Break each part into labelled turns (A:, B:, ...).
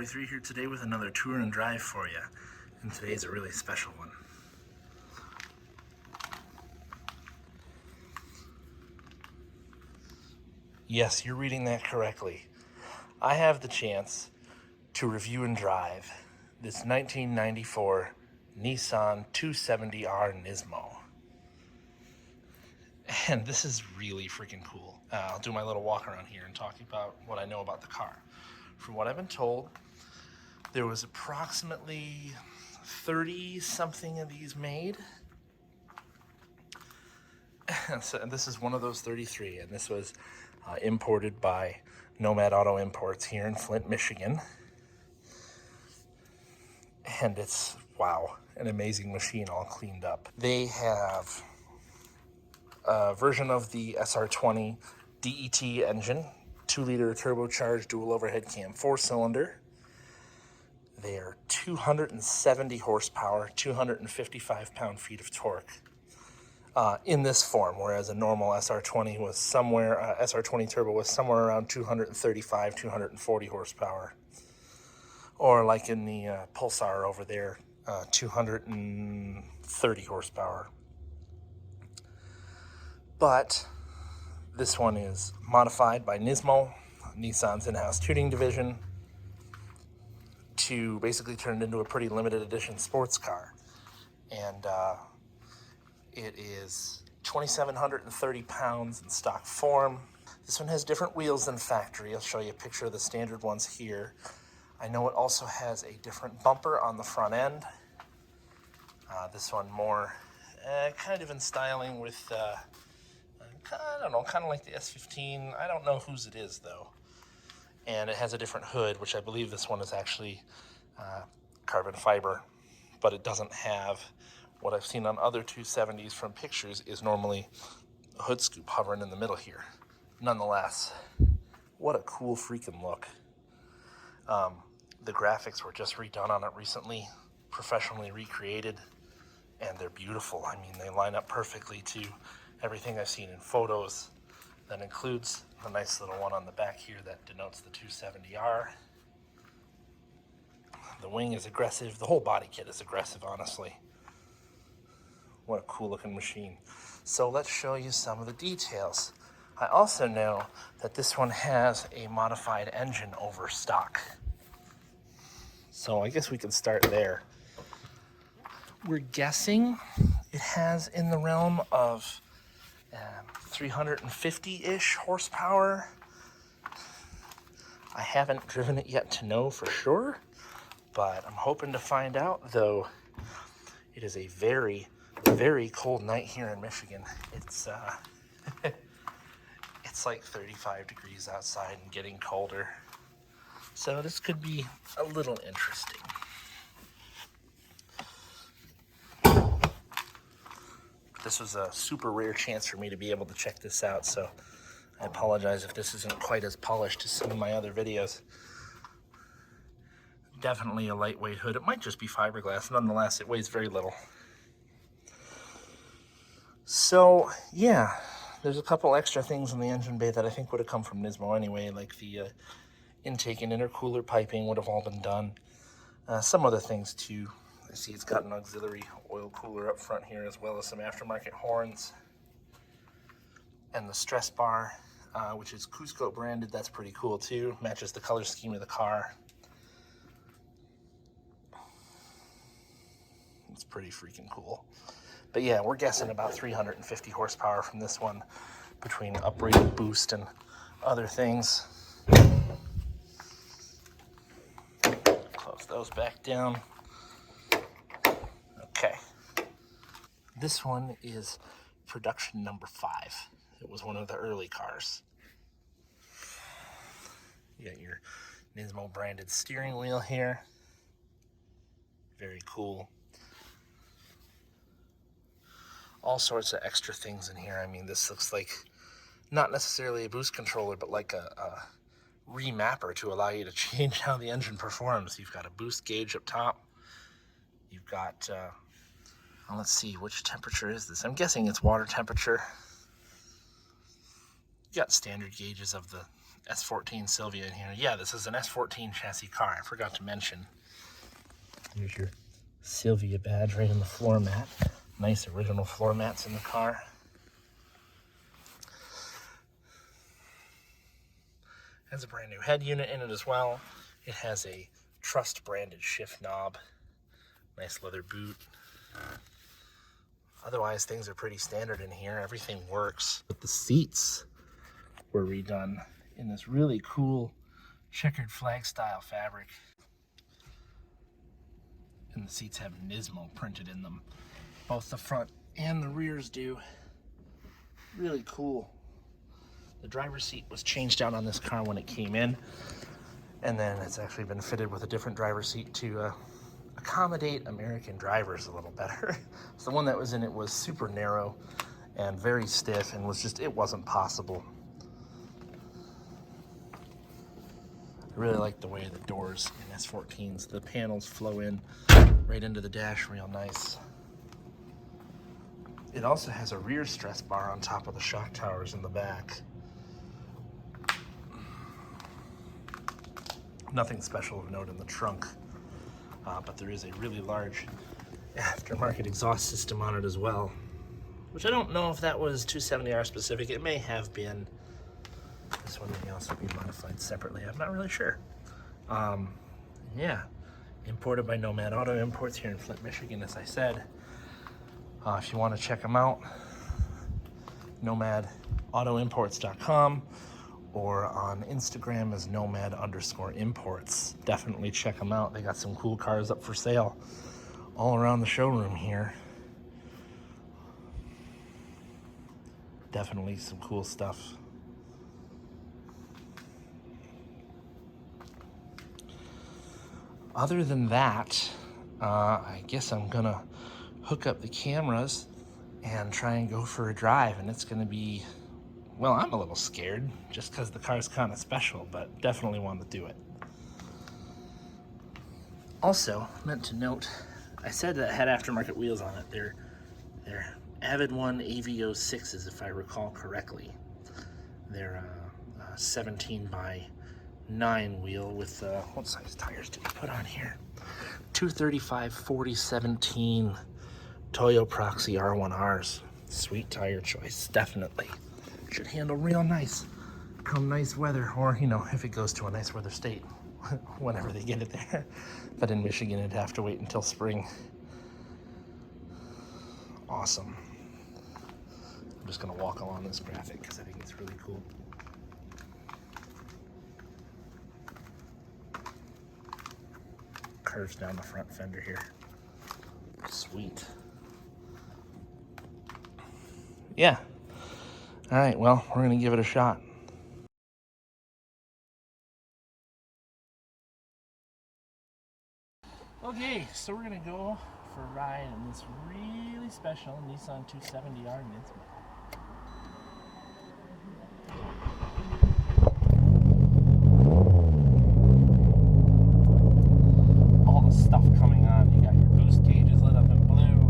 A: 43 here today with another tour and drive for you. And today's a really special one. Yes, you're reading that correctly. I have the chance to review and drive this 1994 Nissan 270R NISMO. And this is really freaking cool. I'll do my little walk around here and talk about what I know about the car. From what I've been told, there was approximately 30-something of these made. And this is one of those 33, and this was imported by Nomad Auto Imports here in Flint, Michigan. And it's, wow, an amazing machine all cleaned up. They have a version of the SR20 DET engine, 2-liter turbocharged dual overhead cam 4-cylinder. They are 270 horsepower, 255 pound-feet of torque in this form, whereas a normal SR20 was somewhere, SR20 turbo was somewhere around 235, 240 horsepower. Or like in the Pulsar over there, 230 horsepower. But this one is modified by Nismo, Nissan's in-house tuning division, to basically turn it into a pretty limited edition sports car. And it is 2,730 pounds in stock form. This one has different wheels than factory. I'll show you a picture of the standard ones here. I know it also has a different bumper on the front end. This one more kind of in styling with, I don't know, kind of like the S15. I don't know whose it is, though. And it has a different hood, which I believe this one is actually carbon fiber, but it doesn't have what I've seen on other 270s from pictures is normally a hood scoop hovering in the middle here. Nonetheless, what a cool freaking look. The graphics were just redone on it recently, professionally recreated, and they're beautiful. I mean, they line up perfectly to everything I've seen in photos. That includes a nice little one on the back here that denotes the 270R. The wing is aggressive. The whole body kit is aggressive, honestly. What a cool looking machine. So let's show you some of the details. I also know that this one has a modified engine over stock. So I guess we can start there. We're guessing it has in the realm of 350-ish horsepower. I haven't driven it yet to know for sure, but I'm hoping to find out, though it is a very, very cold night here in Michigan. It's it's like 35 degrees outside and getting colder. So this could be a little interesting. This was a super rare chance for me to be able to check this out, so I apologize if this isn't quite as polished as some of my other videos. Definitely a lightweight hood. It might just be fiberglass. Nonetheless, it weighs very little. So, yeah, there's a couple extra things in the engine bay that I think would have come from Nismo anyway, like the intake and intercooler piping would have all been done. Some other things, too. I see it's got an auxiliary oil cooler up front here, as well as some aftermarket horns. And the stress bar, which is Cusco branded, that's pretty cool too. Matches the color scheme of the car. It's pretty freaking cool. But yeah, we're guessing about 350 horsepower from this one, between uprated boost and other things. Close those back down. Okay, this one is production number 5. It was one of the early cars. You got your Nismo branded steering wheel here. Very cool. All sorts of extra things in here. I mean, this looks like not necessarily a boost controller, but like a remapper to allow you to change how the engine performs. You've got a boost gauge up top. You've got, let's see, which temperature is this? I'm guessing it's water temperature. You got standard gauges of the S14 Sylvia in here. Yeah, this is an S14 chassis car. I forgot to mention. Here's your Sylvia badge right in the floor mat. Nice original floor mats in the car. Has a brand new head unit in it as well. It has a Trust branded shift knob. Nice leather boot. Otherwise, things are pretty standard in here. Everything works. But the seats were redone in this really cool checkered flag style fabric. And the seats have NISMO printed in them. Both the front and the rears do. Really cool. The driver's seat was changed out on this car when it came in, and then it's actually been fitted with a different driver's seat to accommodate American drivers a little better. So the one that was in it was super narrow and very stiff, and it wasn't possible. I really like the way the doors in S14s, the panels flow in right into the dash real nice. It also has a rear stress bar on top of the shock towers in the back. Nothing special of note in the trunk, but there is a really large aftermarket exhaust system on it as well, which I don't know if that was 270R specific. It may have been. This one may also be modified separately. I'm not really sure. Yeah, imported by Nomad Auto Imports here in Flint, Michigan, as I said. If you want to check them out, nomadautoimports.com, or on Instagram as nomad_imports. Definitely check them out. They got some cool cars up for sale all around the showroom here. Definitely some cool stuff. Other than that, I guess I'm gonna hook up the cameras and try and go for a drive, and it's gonna be, well, I'm a little scared just because the car's kind of special, but definitely want to do it. Also, meant to note, I said that it had aftermarket wheels on it. They're Avid One AV06s, if I recall correctly. They're 17x9 wheel with, what size tires do we put on here? 235/40/17 Toyo Proxy R1Rs. Sweet tire choice, definitely. Should handle real nice come nice weather, or if it goes to a nice weather state whenever they get it there. But in Michigan it'd have to wait until spring. Awesome. I'm just gonna walk along this graphic because I think it's really cool. Curves down the front fender here. Sweet. Yeah. All right, well, we're gonna give it a shot. Okay, so we're gonna go for a ride in this really special Nissan 270R NISMO. All the stuff coming on. You got your boost gauges lit up in blue.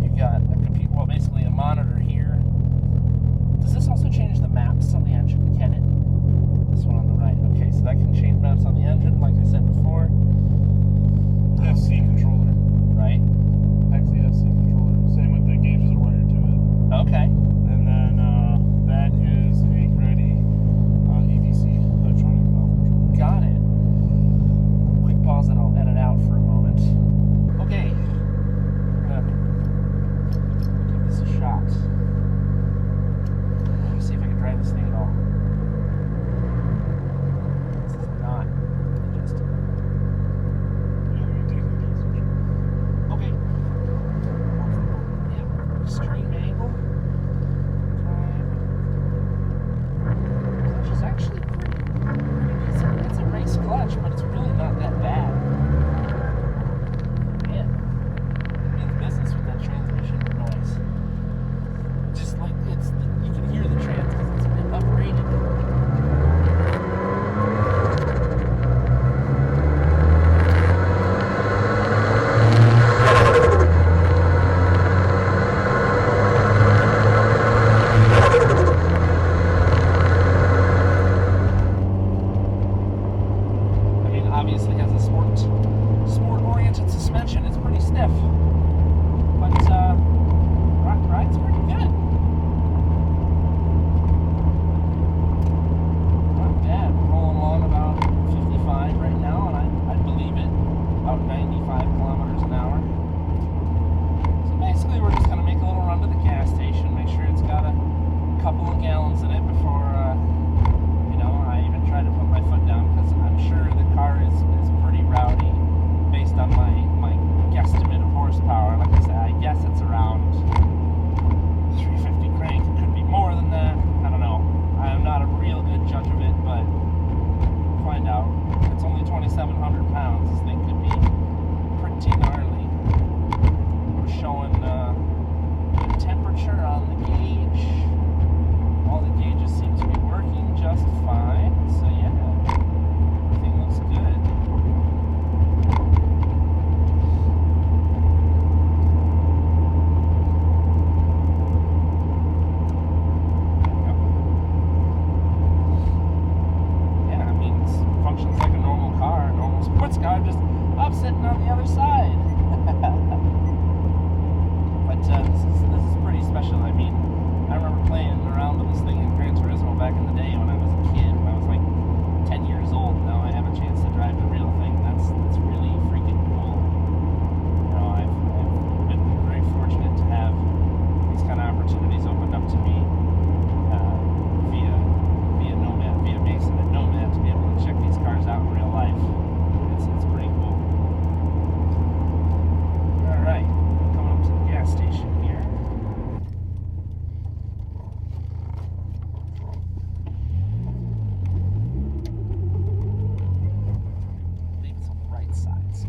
A: You got a computer, well, basically a monitor here. Does this also change the maps on the engine? Can it? This one on the right. Okay, so that can change maps on the engine, like I said before.
B: FC controller.
A: Right?
B: Actually, FC controller. Same with the gauges are wired to it.
A: Okay.
B: And then that is a Gran
A: but ride's pretty good. Not bad. We're rolling along about 55 right now, and I believe it. About 95 kilometers an hour. So basically, we're just gonna make a little run to the gas station, make sure it's got a couple of gallons in it before, I even try to put my foot down, because I'm sure the car is pretty rowdy based on my guesstimate of horsepower. Like I said, I guess it's around 350 crank. It could be more than that. I don't know. I'm not a real good judge of it, but we'll find out. It's only 2,700 pounds. This thing could be pretty gnarly. We're showing the temperature on the gauge. All the gauges seem to be working just fine. So yeah, everything looks good. Yeah, I mean, it functions like a normal car, a normal sports car, just I'm sitting on the other side. But this is pretty special. I mean, I remember playing around with this thing in Gran Turismo back in the day when I was a kid, when I was like 10 years old. Now I have a chance to drive the real thing. That's really freaking cool. I've been very fortunate to have these kind of opportunities opened up to me via Mason and Nomad, to be able to check these cars out in real life. It's pretty cool. All right, coming up to the gas station here. Leave it on the right side. So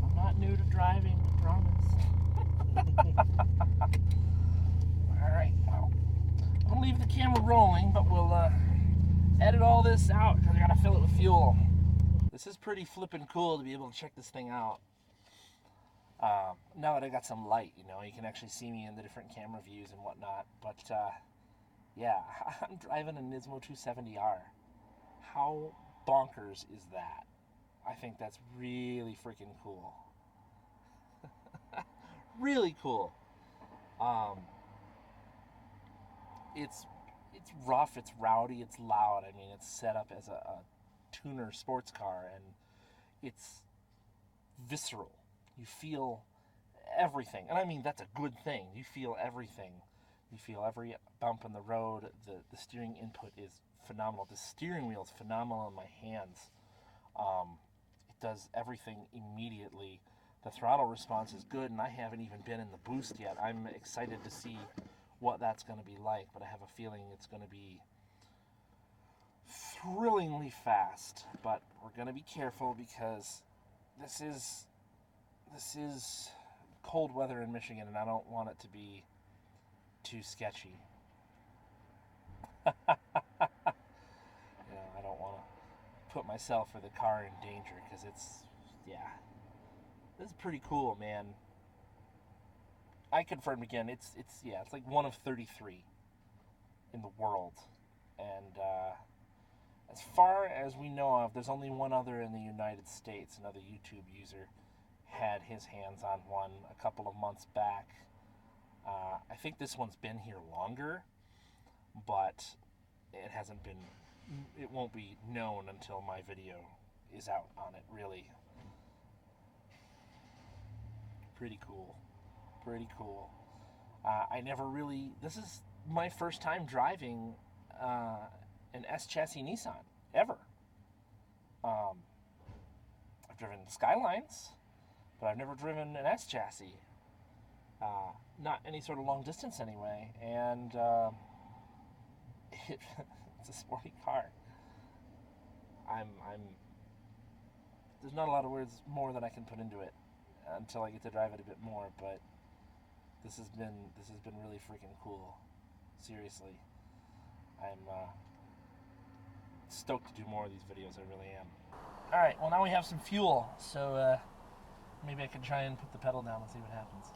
A: I'm not new to driving, I promise. Alright, well, I'm going to leave the camera rolling, but we'll edit all this out because I got to fill it with fuel. This is pretty flippin' cool to be able to check this thing out. Now that I got some light, you can actually see me in the different camera views and whatnot. But yeah, I'm driving a Nismo 270R. How bonkers is that? I think that's really freaking cool. Really cool. It's rough, it's rowdy, it's loud. I mean, it's set up as a tuner sports car, and it's visceral. You feel everything, and I mean that's a good thing. You feel everything. You feel every bump in the road. The steering input is phenomenal. The steering wheel is phenomenal in my hands. It does everything immediately. The throttle response is good, and I haven't even been in the boost yet. I'm excited to see what that's going to be like, but I have a feeling it's going to be thrillingly fast. But we're going to be careful because this is cold weather in Michigan, and I don't want it to be too sketchy. I don't want to put myself or the car in danger, because this is pretty cool, man. I confirmed again, it's like one of 33 in the world, and as far as we know of, there's only one other in the United States. Another YouTube user had his hands on one a couple of months back. I think this one's been here longer, but it won't be known until my video is out on it, really. Pretty cool. This is my first time driving an S-chassis Nissan, ever. I've driven Skylines, but I've never driven an S-chassis. Not any sort of long distance anyway, and it's a sporty car. There's not a lot of words more that I can put into it until I get to drive it a bit more, but this has been really freaking cool. Seriously, I'm stoked to do more of these videos. I really am. All right, well, now we have some fuel, so maybe I can try and put the pedal down and see what happens.